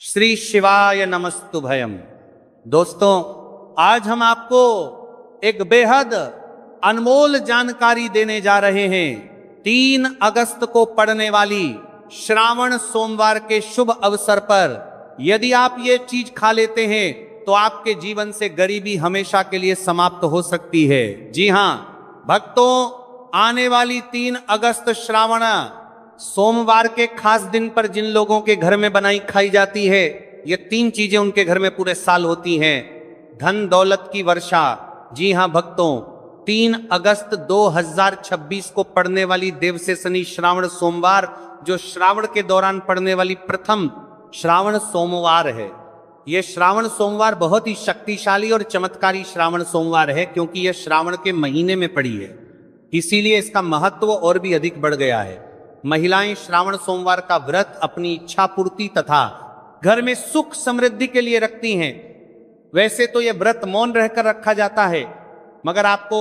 श्री शिवाय नमस्तुभयम। दोस्तों, आज हम आपको एक बेहद अनमोल जानकारी देने जा रहे हैं। 3 अगस्त को पड़ने वाली श्रावण सोमवार के शुभ अवसर पर यदि आप ये चीज खा लेते हैं तो आपके जीवन से गरीबी हमेशा के लिए समाप्त हो सकती है। जी हां भक्तों, आने वाली 3 अगस्त श्रावण सोमवार के खास दिन पर जिन लोगों के घर में बनाई खाई जाती है, ये 3 चीजें उनके घर में पूरे साल होती हैं। धन दौलत की वर्षा। जी हां भक्तों, 3 अगस्त 2026 को पड़ने वाली देव से शनि श्रावण सोमवार, जो श्रावण के दौरान पड़ने वाली प्रथम श्रावण सोमवार है। यह श्रावण सोमवार बहुत ही शक्तिशाली और चमत्कारी श्रावण सोमवार है, क्योंकि यह श्रावण के महीने में पड़ी है, इसीलिए इसका महत्व और भी अधिक बढ़ गया है। महिलाएं श्रावण सोमवार का व्रत अपनी इच्छा पूर्ति तथा घर में सुख समृद्धि के लिए रखती हैं। वैसे तो यह व्रत मौन रहकर रखा जाता है, मगर आपको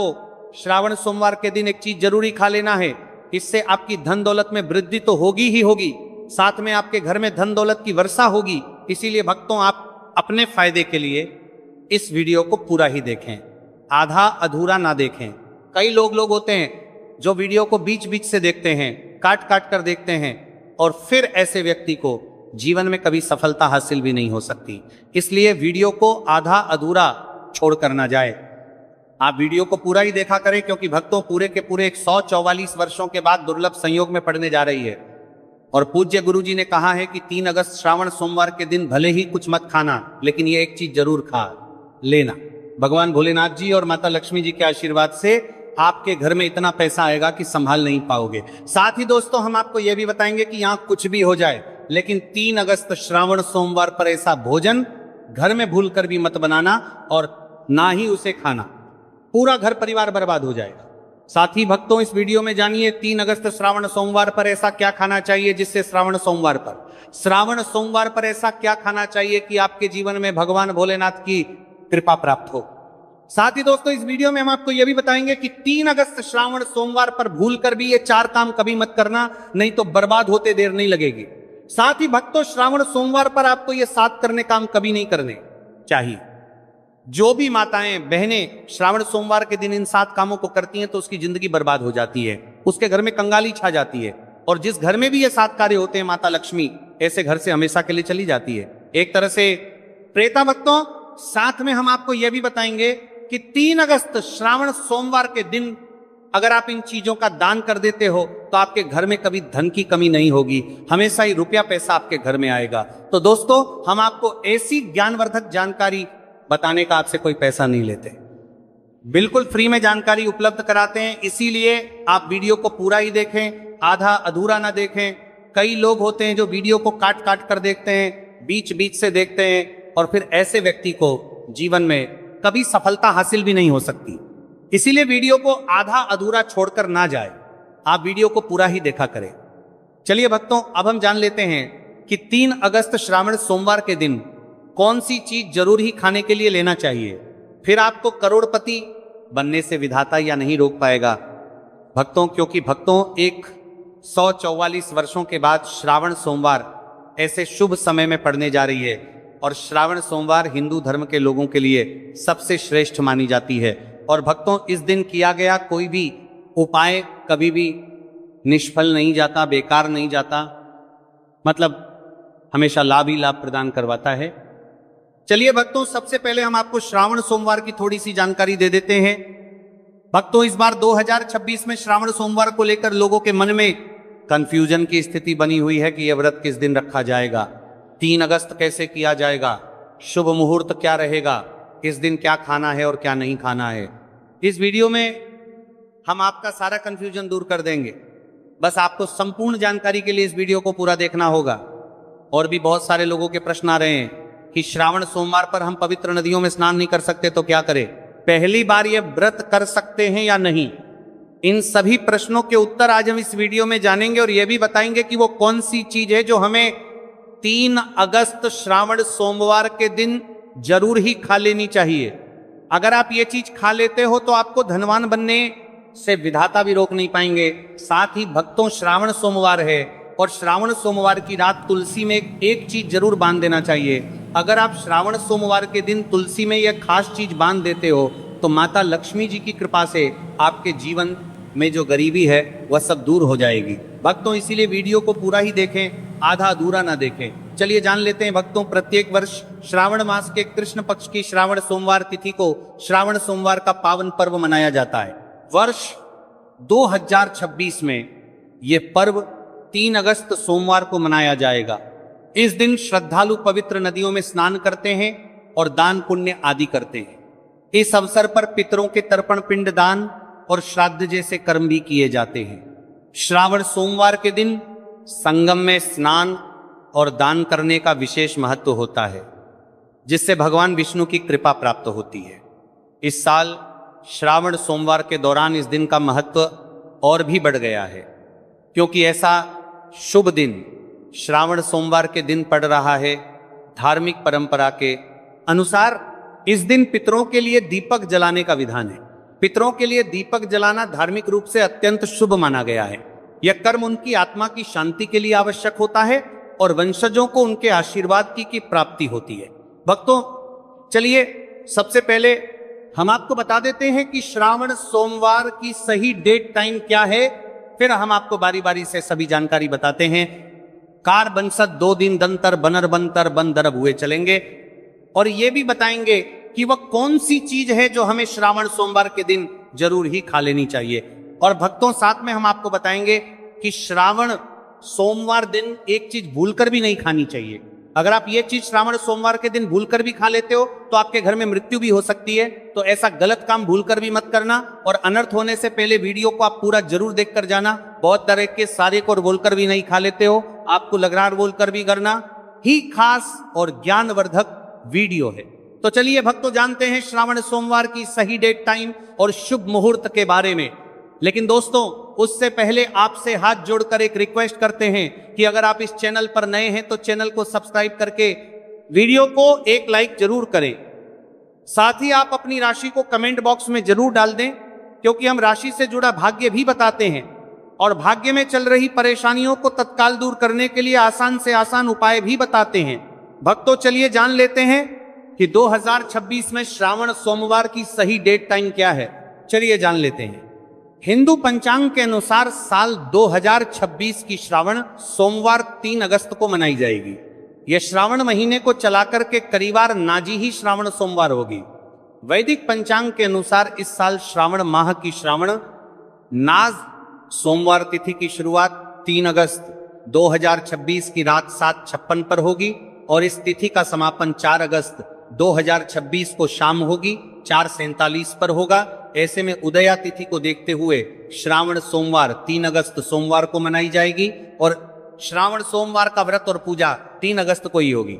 श्रावण सोमवार के दिन एक चीज जरूरी खा लेना है। इससे आपकी धन दौलत में वृद्धि तो होगी ही होगी, साथ में आपके घर में धन दौलत की वर्षा होगी। इसीलिए भक्तों, आप अपने फायदे के लिए इस वीडियो को पूरा ही देखें, आधा अधूरा ना देखें। कई लोग होते हैं जो वीडियो को बीच बीच से देखते हैं, काट काट कर देखते हैं, और फिर ऐसे व्यक्ति को जीवन में कभी सफलता हासिल भी नहीं हो सकती। इसलिए वीडियो को आधा अधूरा छोड़कर ना जाए, आप वीडियो को पूरा ही देखा करें, क्योंकि भक्तों पूरे के पूरे 144 वर्षों के बाद दुर्लभ संयोग में पड़ने जा रही है। और पूज्य गुरुजी ने कहा है कि 3 अगस्त श्रावण सोमवार के दिन भले ही कुछ मत खाना, लेकिन ये एक चीज जरूर खा लेना। भगवान भोलेनाथ जी और माता लक्ष्मी जी के आशीर्वाद से आपके घर में इतना पैसा आएगा कि संभाल नहीं पाओगे। साथ ही दोस्तों, हम आपको यह भी बताएंगे कि यहां कुछ भी हो जाए, लेकिन 3 अगस्त श्रावण सोमवार पर ऐसा भोजन घर में भूलकर भी मत बनाना, और ना ही उसे खाना, पूरा घर परिवार बर्बाद हो जाएगा। साथ ही भक्तों, इस वीडियो में जानिए 3 अगस्त श्रावण सोमवार पर ऐसा क्या खाना चाहिए जिससे श्रावण सोमवार पर ऐसा क्या खाना चाहिए कि आपके जीवन में भगवान भोलेनाथ की कृपा प्राप्त हो। साथ ही दोस्तों, इस वीडियो में हम आपको यह भी बताएंगे कि 3 अगस्त श्रावण सोमवार पर भूलकर भी ये 4 काम कभी मत करना, नहीं तो बर्बाद होते देर नहीं लगेगी। साथ ही भक्तों, श्रावण सोमवार पर आपको ये 7 करने काम कभी नहीं करने चाहिए। जो भी माताएं बहनें श्रावण सोमवार के दिन इन 7 कामों को करती हैं तो उसकी जिंदगी बर्बाद हो जाती है, उसके घर में कंगाली छा जाती है, और जिस घर में भी ये 7 कार्य होते हैं, माता लक्ष्मी ऐसे घर से हमेशा के लिए चली जाती है, एक तरह से प्रेता। भक्तों, साथ में हम आपको यह भी बताएंगे कि 3 अगस्त श्रावण सोमवार के दिन अगर आप इन चीजों का दान कर देते हो तो आपके घर में कभी धन की कमी नहीं होगी, हमेशा ही रुपया पैसा आपके घर में आएगा। तो दोस्तों, हम आपको ऐसी ज्ञानवर्धक जानकारी बताने का आपसे कोई पैसा नहीं लेते, बिल्कुल फ्री में जानकारी उपलब्ध कराते हैं। इसीलिए आप वीडियो को पूरा ही देखें, आधा अधूरा ना देखें। कई लोग होते हैं जो वीडियो को काट काट कर देखते हैं, बीच बीच से देखते हैं, और फिर ऐसे व्यक्ति को जीवन में कभी सफलता हासिल भी नहीं हो सकती। इसीलिए वीडियो को आधा अधूरा छोड़कर ना जाए, आप वीडियो को पूरा ही देखा करें। चलिए भक्तों, अब हम जान लेते हैं कि 3 अगस्त श्रावण सोमवार के दिन कौन सी चीज जरूर ही खाने के लिए लेना चाहिए, फिर आपको करोड़पति बनने से विधाता या नहीं रोक पाएगा। भक्तों, क्योंकि भक्तों 144 वर्षों के बाद श्रावण सोमवार ऐसे शुभ समय में पड़ने जा रही है, और श्रावण सोमवार हिंदू धर्म के लोगों के लिए सबसे श्रेष्ठ मानी जाती है। और भक्तों, इस दिन किया गया कोई भी उपाय कभी भी निष्फल नहीं जाता, बेकार नहीं जाता, मतलब हमेशा लाभ ही लाभ प्रदान करवाता है। चलिए भक्तों, सबसे पहले हम आपको श्रावण सोमवार की थोड़ी सी जानकारी दे देते हैं। भक्तों, इस बार 2026 में श्रावण सोमवार को लेकर लोगों के मन में कंफ्यूजन की स्थिति बनी हुई है कि यह व्रत किस दिन रखा जाएगा, 3 अगस्त कैसे किया जाएगा, शुभ मुहूर्त क्या रहेगा, इस दिन क्या खाना है और क्या नहीं खाना है। इस वीडियो में हम आपका सारा कंफ्यूजन दूर कर देंगे। बस आपको संपूर्ण जानकारी के लिए इस वीडियो को पूरा देखना होगा। और भी बहुत सारे लोगों के प्रश्न आ रहे हैं कि श्रावण सोमवार पर हम पवित्र नदियों में स्नान नहीं कर सकते तो क्या करें, पहली बार यह व्रत कर सकते हैं या नहीं। इन सभी प्रश्नों के उत्तर आज हम इस वीडियो में जानेंगे, और यह भी बताएंगे कि वो कौन सी चीज है जो हमें 3 अगस्त श्रावण सोमवार के दिन जरूर ही खा लेनी चाहिए। अगर आप ये चीज खा लेते हो तो आपको धनवान बनने से विधाता भी रोक नहीं पाएंगे। साथ ही भक्तों, श्रावण सोमवार है, और श्रावण सोमवार की रात तुलसी में एक चीज जरूर बांध देना चाहिए। अगर आप श्रावण सोमवार के दिन तुलसी में यह खास चीज बांध देते हो तो माता लक्ष्मी जी की कृपा से आपके जीवन में जो गरीबी है वह सब दूर हो जाएगी। भक्तों, इसीलिए वीडियो को पूरा ही देखें, आधा अधूरा ना देखें। चलिए जान लेते हैं भक्तों, प्रत्येक वर्ष श्रावण मास के कृष्ण पक्ष की श्रावण सोमवार तिथि को श्रावण सोमवार का पावन पर्व मनाया जाता है। वर्ष 2026 में यह पर्व 3 अगस्त सोमवार को मनाया जाएगा। इस दिन श्रद्धालु पवित्र नदियों में स्नान करते हैं और दान पुण्य आदि करते हैं। इस अवसर पर पितरों के तर्पण पिंड दान और श्राद्ध जैसे कर्म भी किए जाते हैं। श्रावण सोमवार के दिन संगम में स्नान और दान करने का विशेष महत्व होता है, जिससे भगवान विष्णु की कृपा प्राप्त होती है। इस साल श्रावण सोमवार के दौरान इस दिन का महत्व और भी बढ़ गया है, क्योंकि ऐसा शुभ दिन श्रावण सोमवार के दिन पड़ रहा है। धार्मिक परंपरा के अनुसार इस दिन पितरों के लिए दीपक जलाने का विधान है। पितरों के लिए दीपक जलाना धार्मिक रूप से अत्यंत शुभ माना गया है। यह कर्म उनकी आत्मा की शांति के लिए आवश्यक होता है और वंशजों को उनके आशीर्वाद की प्राप्ति होती है। भक्तों, चलिए सबसे पहले हम आपको बता देते हैं कि श्रावण सोमवार की सही डेट टाइम क्या है, फिर हम आपको बारी बारी से सभी जानकारी बताते हैं। कार बंसत 2 दिन दंतर बनर बंतर बंदरब हुए चलेंगे और ये भी बताएंगे कि वह कौन सी चीज है जो हमें श्रावण सोमवार के दिन जरूर ही खा लेनी चाहिए। और भक्तों, साथ में हम आपको बताएंगे कि श्रावण सोमवार दिन एक चीज भूलकर भी नहीं खानी चाहिए। अगर आप ये चीज श्रावण सोमवार के दिन भूलकर भी खा लेते हो तो आपके घर में मृत्यु भी हो सकती है। तो ऐसा गलत काम भूलकर भी मत करना और अनर्थ होने से पहले वीडियो को आप पूरा जरूर देखकर जाना। बहुत तरह के सारे को बोलकर भी नहीं खा लेते हो, आपको लग बोलकर भी करना ही खास और ज्ञानवर्धक वीडियो है। तो चलिए भक्तों, जानते हैं श्रावण सोमवार की सही डेट टाइम और शुभ मुहूर्त के बारे में। लेकिन दोस्तों, उससे पहले आपसे हाथ जोड़कर एक रिक्वेस्ट करते हैं कि अगर आप इस चैनल पर नए हैं तो चैनल को सब्सक्राइब करके वीडियो को एक लाइक जरूर करें। साथ ही आप अपनी राशि को कमेंट बॉक्स में जरूर डाल दें, क्योंकि हम राशि से जुड़ा भाग्य भी बताते हैं और भाग्य में चल रही परेशानियों को तत्काल दूर करने के लिए आसान से आसान उपाय भी बताते हैं। भक्तों, चलिए जान लेते हैं कि 2026 में श्रावण सोमवार की सही डेट टाइम क्या है। चलिए जान लेते हैं। हिंदू पंचांग के अनुसार साल 2026 की श्रावण सोमवार 3 अगस्त को मनाई जाएगी। यह श्रावण महीने को चलाकर के करीवार नाजी ही श्रावण सोमवार होगी। वैदिक पंचांग के अनुसार इस साल श्रावण माह की श्रावण नाज सोमवार तिथि की शुरुआत 3 अगस्त 2026 की रात 7:56 पर होगी और इस तिथि का समापन 4 अगस्त 2026 को शाम होगी 4:47 पर होगा। ऐसे में उदया तिथि को देखते हुए श्रावण सोमवार 3 अगस्त सोमवार को मनाई जाएगी और श्रावण सोमवार का व्रत और पूजा 3 अगस्त को ही होगी।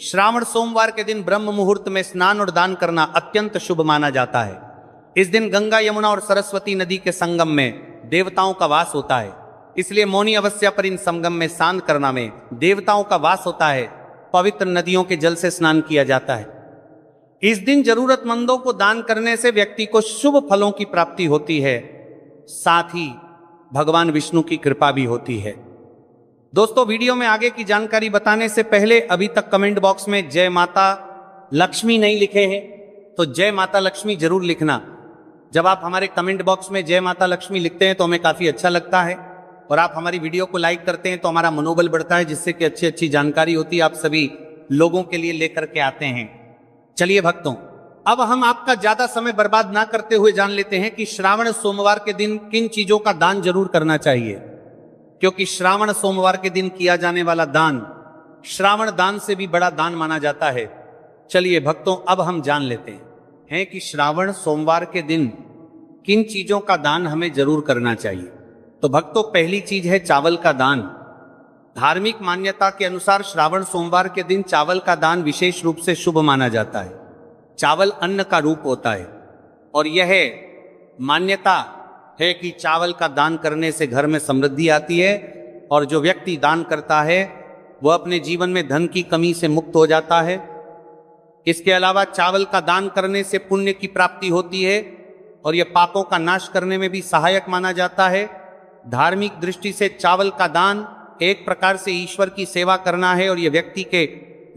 श्रावण सोमवार के दिन ब्रह्म मुहूर्त में स्नान और दान करना अत्यंत शुभ माना जाता है। इस दिन गंगा, यमुना और सरस्वती नदी के संगम में देवताओं का वास होता है, इसलिए मौनी अवस्या पर इन संगम में स्नान करना में देवताओं का वास होता है। पवित्र नदियों के जल से स्नान किया जाता है। इस दिन जरूरतमंदों को दान करने से व्यक्ति को शुभ फलों की प्राप्ति होती है, साथ ही भगवान विष्णु की कृपा भी होती है। दोस्तों, वीडियो में आगे की जानकारी बताने से पहले अभी तक कमेंट बॉक्स में जय माता लक्ष्मी नहीं लिखे हैं तो जय माता लक्ष्मी जरूर लिखना। जब आप हमारे कमेंट बॉक्स में जय माता लक्ष्मी लिखते हैं तो हमें काफी अच्छा लगता है और आप हमारी वीडियो को लाइक करते हैं तो हमारा मनोबल बढ़ता है, जिससे कि अच्छी अच्छी जानकारी होती है आप सभी लोगों के लिए लेकर के आते हैं। चलिए भक्तों, अब हम आपका ज्यादा समय बर्बाद ना करते हुए जान लेते हैं कि श्रावण सोमवार के दिन किन चीजों का दान जरूर करना चाहिए, क्योंकि श्रावण सोमवार के दिन किया जाने वाला दान श्रावण दान से भी बड़ा दान माना जाता है। चलिए भक्तों, अब हम जान लेते हैं कि श्रावण सोमवार के दिन किन चीजों का दान हमें जरूर करना चाहिए। तो भक्तों, पहली चीज है चावल का दान। धार्मिक मान्यता के अनुसार श्रावण सोमवार के दिन चावल का दान विशेष रूप से शुभ माना जाता है। चावल अन्न का रूप होता है और यह मान्यता है कि चावल का दान करने से घर में समृद्धि आती है और जो व्यक्ति दान करता है वह अपने जीवन में धन की कमी से मुक्त हो जाता है। इसके अलावा चावल का दान करने से पुण्य की प्राप्ति होती है और यह पापों का नाश करने में भी सहायक माना जाता है। धार्मिक दृष्टि से चावल का दान एक प्रकार से ईश्वर की सेवा करना है और यह व्यक्ति के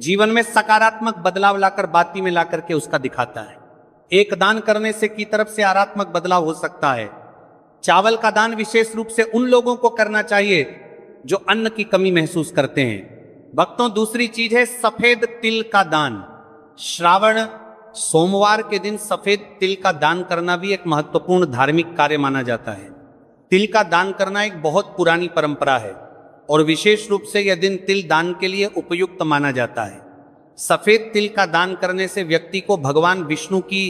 जीवन में सकारात्मक बदलाव लाकर बाती में लाकर के उसका दिखाता है। एक दान करने से की तरफ से आरात्मक बदलाव हो सकता है। चावल का दान विशेष रूप से उन लोगों को करना चाहिए जो अन्न की कमी महसूस करते हैं। भक्तों, दूसरी चीज है सफेद तिल का दान। श्रावण सोमवार के दिन सफेद तिल का दान करना भी एक महत्वपूर्ण धार्मिक कार्य माना जाता है। तिल का दान करना एक बहुत पुरानी परंपरा है और विशेष रूप से यह दिन तिल दान के लिए उपयुक्त माना जाता है। सफेद तिल का दान करने से व्यक्ति को भगवान विष्णु की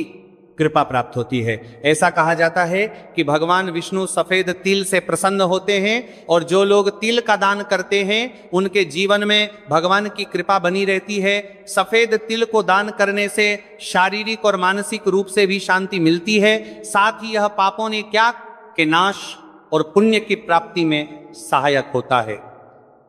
कृपा प्राप्त होती है। ऐसा कहा जाता है कि भगवान विष्णु सफेद तिल से प्रसन्न होते हैं और जो लोग तिल का दान करते हैं उनके जीवन में भगवान की कृपा बनी रहती है। सफेद तिल को दान करने से शारीरिक और मानसिक रूप से भी शांति मिलती है। साथ ही यह पापों ने त्याग के नाश और पुण्य की प्राप्ति में सहायक होता है।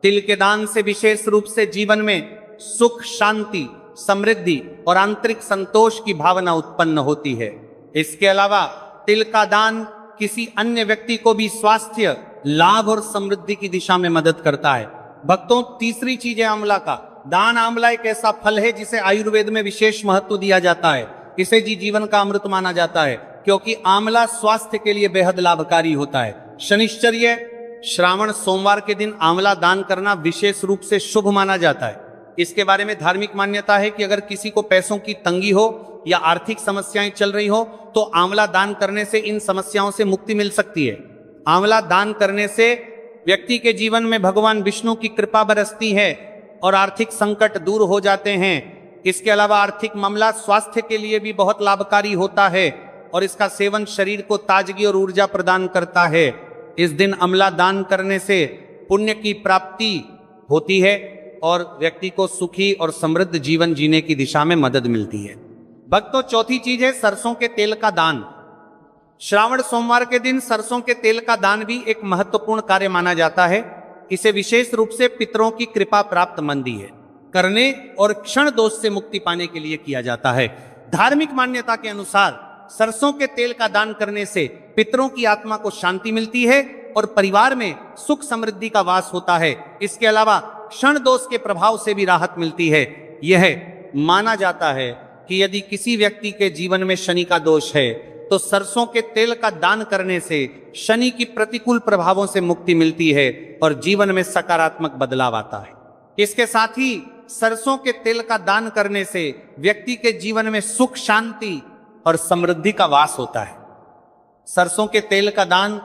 तिल के दान से विशेष रूप से जीवन में सुख, शांति, समृद्धि और आंतरिक संतोष की भावना उत्पन्न होती है। इसके अलावा तिल का दान किसी अन्य व्यक्ति को भी स्वास्थ्य, लाभ और समृद्धि की दिशा में मदद करता है। भक्तों, तीसरी चीज है आंवला का दान। आंवला एक ऐसा फल है जिसे आयुर्वेद में विशेष महत्व दिया जाता है। इसे जीवन का अमृत माना जाता है क्योंकि आंवला स्वास्थ्य के लिए बेहद लाभकारी होता है। शनिश्चर्य श्रावण सोमवार के दिन आंवला दान करना विशेष रूप से शुभ माना जाता है। इसके बारे में धार्मिक मान्यता है कि अगर किसी को पैसों की तंगी हो या आर्थिक समस्याएं चल रही हो तो आंवला दान करने से इन समस्याओं से मुक्ति मिल सकती है। आंवला दान करने से व्यक्ति के जीवन में भगवान विष्णु की कृपा बरसती है और आर्थिक संकट दूर हो जाते हैं। इसके अलावा आर्थिक मामला स्वास्थ्य के लिए भी बहुत लाभकारी होता है और इसका सेवन शरीर को ताजगी और ऊर्जा प्रदान करता है। इस दिन आंवला दान करने से पुण्य की प्राप्ति होती है और व्यक्ति को सुखी और समृद्ध जीवन जीने की दिशा में मदद मिलती है। भक्तों, चौथी चीज है सरसों के तेल का दान। श्रावण सोमवार के दिन सरसों के तेल का दान भी एक महत्वपूर्ण कार्य माना जाता है। इसे विशेष रूप से पितरों की कृपा प्राप्त मंदी है करने और क्षण दोष से मुक्ति पाने के लिए किया जाता है। धार्मिक मान्यता के अनुसार सरसों के तेल का दान करने से पितरों की आत्मा को शांति मिलती है और परिवार में सुख समृद्धि का वास होता है। इसके अलावा क्षण दोष के प्रभाव से भी राहत मिलती है। यह माना जाता है कि यदि किसी व्यक्ति के जीवन में शनि का दोष है तो सरसों के तेल का दान करने से शनि की प्रतिकूल प्रभावों से मुक्ति मिलती है और जीवन में सकारात्मक बदलाव आता है। इसके साथ ही सरसों के तेल का दान करने से व्यक्ति के जीवन में सुख, शांति और समृद्धि का वास होता है। सरसों के तेल का दान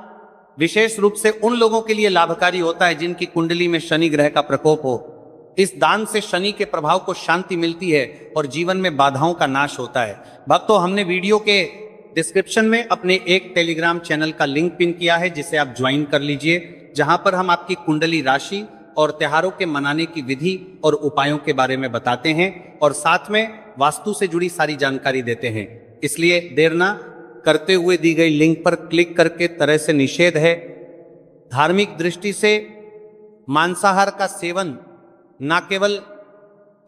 विशेष रूप से उन लोगों के लिए लाभकारी होता है जिनकी कुंडली में शनि ग्रह का प्रकोप हो। इस दान से शनि के प्रभाव को शांति मिलती है और जीवन में बाधाओं का नाश होता है। भक्तों, हमने वीडियो के डिस्क्रिप्शन में अपने एक टेलीग्राम चैनल का लिंक पिन किया है जिसे आप ज्वाइन कर लीजिए, जहां पर हम आपकी कुंडली राशि और त्योहारों के मनाने की विधि और उपायों के बारे में बताते हैं और साथ में वास्तु से जुड़ी सारी जानकारी देते हैं। इसलिए देर ना करते हुए दी गई लिंक पर क्लिक करके तरह से निषेध है। धार्मिक दृष्टि से मांसाहार का सेवन न केवल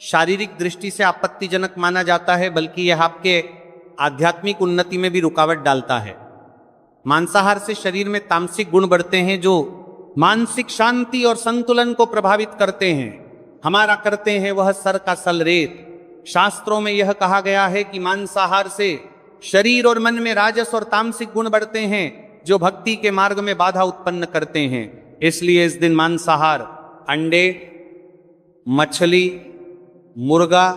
शारीरिक दृष्टि से आपत्तिजनक माना जाता है बल्कि यह आपके आध्यात्मिक उन्नति में भी रुकावट डालता है। मांसाहार से शरीर में तामसिक गुण बढ़ते हैं जो मानसिक शांति और संतुलन को प्रभावित करते हैं। हमारा करते हैं वह सर का सल रेत। शास्त्रों में यह कहा गया है कि मांसाहार से शरीर और मन में राजस और तामसिक गुण बढ़ते हैं जो भक्ति के मार्ग में बाधा उत्पन्न करते हैं। इसलिए इस दिन मांसाहार, अंडे, मछली, मुर्गा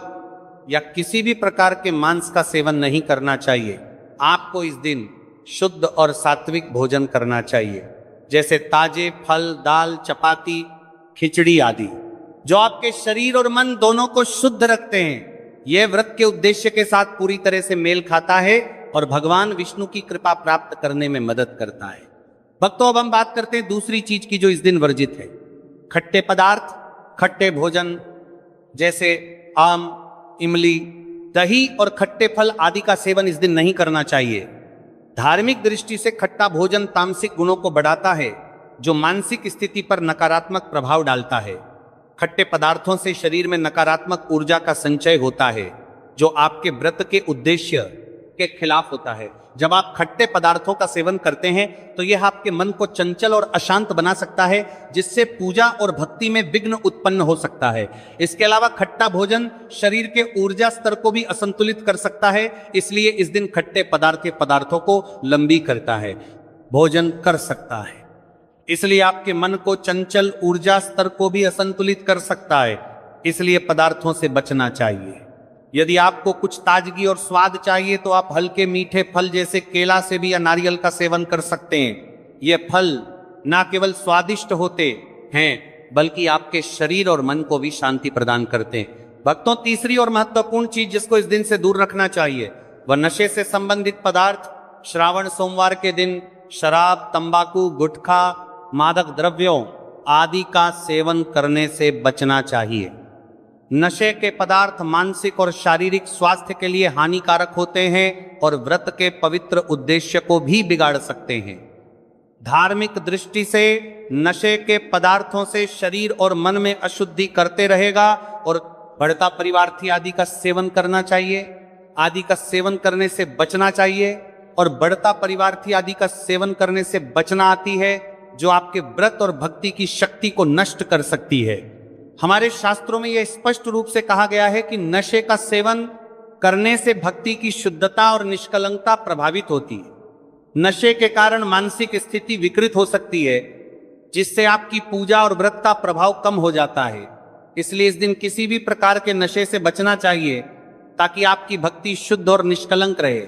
या किसी भी प्रकार के मांस का सेवन नहीं करना चाहिए। आपको इस दिन शुद्ध और सात्विक भोजन करना चाहिए, जैसे ताजे फल, दाल, चपाती, खिचड़ी आदि, जो आपके शरीर और मन दोनों को शुद्ध रखते हैं। यह व्रत के उद्देश्य के साथ पूरी तरह से मेल खाता है और भगवान विष्णु की कृपा प्राप्त करने में मदद करता है। भक्तों, अब हम बात करते हैं दूसरी चीज की जो इस दिन वर्जित है। खट्टे पदार्थ, खट्टे भोजन जैसे आम, इमली, दही और खट्टे फल आदि का सेवन इस दिन नहीं करना चाहिए। धार्मिक दृष्टि से खट्टा भोजन तामसिक गुणों को बढ़ाता है जो मानसिक स्थिति पर नकारात्मक प्रभाव डालता है। खट्टे पदार्थों से शरीर में नकारात्मक ऊर्जा का संचय होता है जो आपके व्रत के उद्देश्य के खिलाफ होता है। जब आप खट्टे पदार्थों का सेवन करते हैं तो यह आपके मन को चंचल और अशांत बना सकता है, जिससे पूजा और भक्ति में विघ्न उत्पन्न हो सकता है। इसके अलावा खट्टा भोजन शरीर के ऊर्जा स्तर को भी असंतुलित कर सकता है, इसलिए इस दिन खट्टे पदार्थों को लंबी करता है, भोजन कर सकता है, इसलिए आपके मन को चंचल, ऊर्जा स्तर को भी असंतुलित कर सकता है, इसलिए पदार्थों से बचना चाहिए। यदि आपको कुछ ताजगी और स्वाद चाहिए तो आप हल्के मीठे फल जैसे केला, सेब या नारियल का सेवन कर सकते हैं। ये फल न केवल स्वादिष्ट होते हैं बल्कि आपके शरीर और मन को भी शांति प्रदान करते हैं। भक्तों, तीसरी और महत्वपूर्ण चीज जिसको इस दिन से दूर रखना चाहिए वह नशे से संबंधित पदार्थ। श्रावण सोमवार के दिन शराब, तंबाकू, गुटखा, मादक द्रव्यों आदि का सेवन करने से बचना चाहिए। नशे के पदार्थ मानसिक और शारीरिक स्वास्थ्य के लिए हानिकारक होते हैं और व्रत के पवित्र उद्देश्य को भी बिगाड़ सकते हैं। धार्मिक दृष्टि से नशे के पदार्थों से शरीर और मन में अशुद्धि करते रहेगा और बढ़ता परिवार्थी आदि का सेवन करना चाहिए, आदि का सेवन करने से बचना चाहिए। और बढ़ता परिवार्थी आदि का सेवन करने से बचना आती है जो आपके व्रत और भक्ति की शक्ति को नष्ट कर सकती है। हमारे शास्त्रों में यह स्पष्ट रूप से कहा गया है कि नशे का सेवन करने से भक्ति की शुद्धता और निष्कलंकता प्रभावित होती है। नशे के कारण मानसिक स्थिति विकृत हो सकती है, जिससे आपकी पूजा और व्रत का प्रभाव कम हो जाता है। इसलिए इस दिन किसी भी प्रकार के नशे से बचना चाहिए ताकि आपकी भक्ति शुद्ध और निष्कलंक रहे।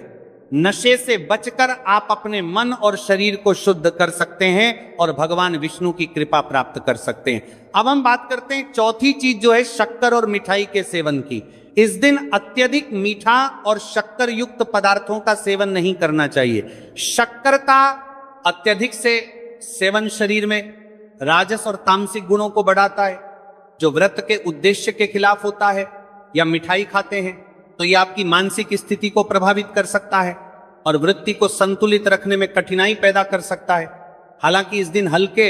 नशे से बचकर आप अपने मन और शरीर को शुद्ध कर सकते हैं और भगवान विष्णु की कृपा प्राप्त कर सकते हैं। अब हम बात करते हैं चौथी चीज जो है शक्कर और मिठाई के सेवन की। इस दिन अत्यधिक मीठा और शक्कर युक्त पदार्थों का सेवन नहीं करना चाहिए। शक्कर का अत्यधिक से सेवन शरीर में राजस और तामसिक गुणों को बढ़ाता है, जो व्रत के उद्देश्य के खिलाफ होता है। या मिठाई खाते हैं तो यह आपकी मानसिक स्थिति को प्रभावित कर सकता है और वृत्ति को संतुलित रखने में कठिनाई पैदा कर सकता है। हालांकि इस दिन हल्के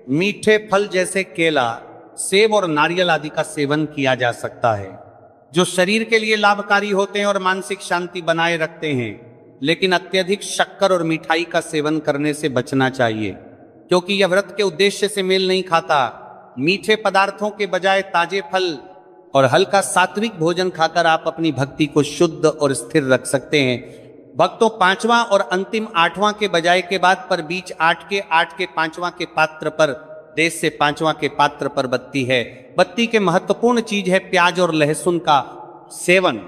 मीठे फल जैसे केला, सेब और नारियल आदि का सेवन किया जा सकता है, जो शरीर के लिए लाभकारी होते हैं और मानसिक शांति बनाए रखते हैं। लेकिन अत्यधिक शक्कर और मिठाई का सेवन करने से बचना चाहिए, क्योंकि यह व्रत के उद्देश्य से मेल नहीं खाता। मीठे पदार्थों के बजाय ताजे फल और हल्का सात्विक भोजन खाकर आप अपनी भक्ति को शुद्ध और स्थिर रख सकते हैं। भक्तों, पांचवा और अंतिम आठवां के बजाय के बाद पर बीच आठ के पांचवां के पात्र पर, देश से पांचवां के पात्र पर बत्ती है। बत्ती के महत्वपूर्ण चीज है प्याज और लहसुन का सेवन।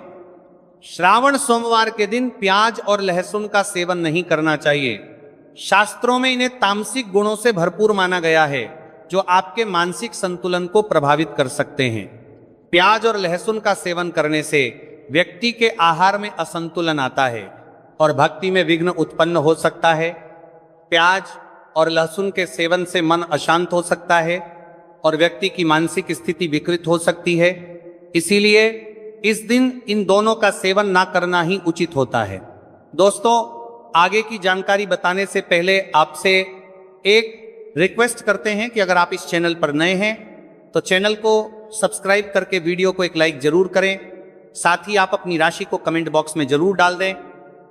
श्रावण सोमवार के दिन प्याज और लहसुन का सेवन नहीं करना चाहिए। शास्त्रों में इन्हें तामसिक गुणों से भरपूर माना गया है, जो आपके मानसिक संतुलन को प्रभावित कर सकते हैं। प्याज और लहसुन का सेवन करने से व्यक्ति के आहार में असंतुलन आता है और भक्ति में विघ्न उत्पन्न हो सकता है। प्याज और लहसुन के सेवन से मन अशांत हो सकता है और व्यक्ति की मानसिक स्थिति विकृत हो सकती है। इसीलिए इस दिन इन दोनों का सेवन ना करना ही उचित होता है। दोस्तों, आगे की जानकारी बताने से पहले आपसे एक रिक्वेस्ट करते हैं कि अगर आप इस चैनल पर नए हैं तो चैनल को सब्सक्राइब करके वीडियो को एक लाइक जरूर करें। साथ ही आप अपनी राशि को कमेंट बॉक्स में जरूर डाल दें,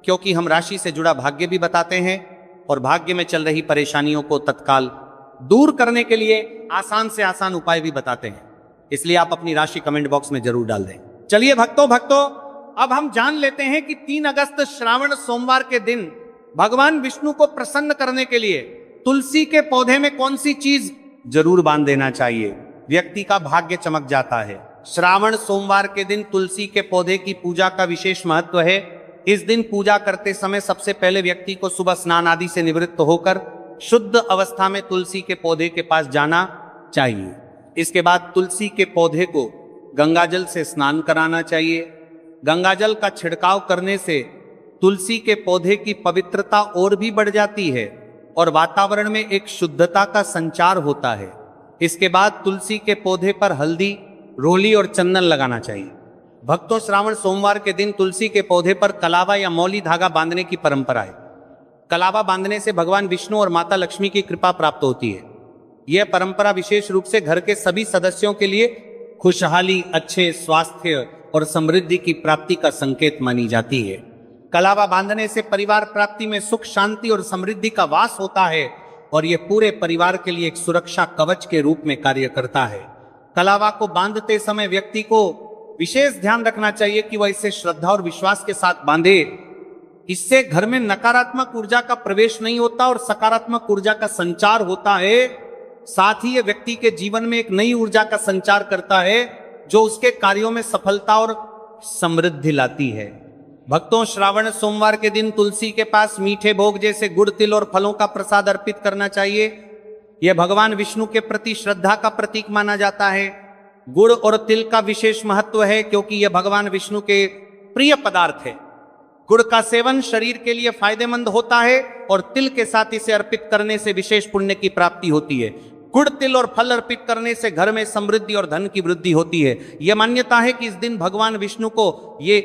क्योंकि हम राशि से जुड़ा भाग्य भी बताते हैं और भाग्य में चल रही परेशानियों को तत्काल दूर करने के लिए आसान से आसान उपाय भी बताते हैं। इसलिए आप अपनी राशि कमेंट बॉक्स में जरूर डाल दें। चलिए भक्तों, अब हम जान लेते हैं कि 3 अगस्त श्रावण सोमवार के दिन भगवान विष्णु को प्रसन्न करने के लिए तुलसी के पौधे में कौन सी चीज जरूर बांध देना चाहिए। व्यक्ति का भाग्य चमक जाता है। श्रावण सोमवार के दिन तुलसी के पौधे की पूजा का विशेष महत्व है। इस दिन पूजा करते समय सबसे पहले व्यक्ति को सुबह स्नान आदि से निवृत्त होकर शुद्ध अवस्था में तुलसी के पौधे के पास जाना चाहिए। इसके बाद तुलसी के पौधे को गंगाजल से स्नान कराना चाहिए। गंगाजल का छिड़काव करने से तुलसी के पौधे की पवित्रता और भी बढ़ जाती है और वातावरण में एक शुद्धता का संचार होता है। इसके बाद तुलसी के पौधे पर हल्दी, रोली और चंदन लगाना चाहिए। भक्तों, श्रावण सोमवार के दिन तुलसी के पौधे पर कलावा या मौली धागा बांधने की परंपरा है। कलावा बांधने से भगवान विष्णु और माता लक्ष्मी की कृपा प्राप्त होती है। यह परंपरा विशेष रूप से घर के सभी सदस्यों के लिए खुशहाली, अच्छे स्वास्थ्य और समृद्धि की प्राप्ति का संकेत मानी जाती है। कलावा बांधने से परिवार प्राप्ति में सुख, शांति और समृद्धि का वास होता है और यह पूरे परिवार के लिए एक सुरक्षा कवच के रूप में कार्य करता है। कलावा को बांधते समय व्यक्ति को विशेष ध्यान रखना चाहिए कि वह इसे श्रद्धा और विश्वास के साथ बांधे। इससे घर में नकारात्मक ऊर्जा का प्रवेश नहीं होता और सकारात्मक ऊर्जा का संचार होता है। साथ ही यह व्यक्ति के जीवन में एक नई ऊर्जा का संचार करता है जो उसके कार्यों में सफलता और समृद्धि लाती है। भक्तों, श्रावण सोमवार के दिन तुलसी के पास मीठे भोग जैसे गुड़, तिल और फलों का प्रसाद अर्पित करना चाहिए। यह भगवान विष्णु के प्रति श्रद्धा का प्रतीक माना जाता है। गुड़ और तिल का विशेष महत्व है क्योंकि यह भगवान विष्णु के प्रिय पदार्थ है। गुड़ का सेवन शरीर के लिए फायदेमंद होता है और तिल के साथ इसे अर्पित करने से विशेष पुण्य की प्राप्ति होती है। गुड़, तिल और फल अर्पित करने से घर में समृद्धि और धन की वृद्धि होती है। यह मान्यता है कि इस दिन भगवान विष्णु को ये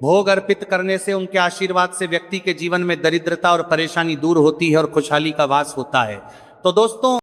भोग अर्पित करने से, उनके आशीर्वाद से व्यक्ति के जीवन में दरिद्रता और परेशानी दूर होती है और खुशहाली का वास होता है। तो दोस्तों,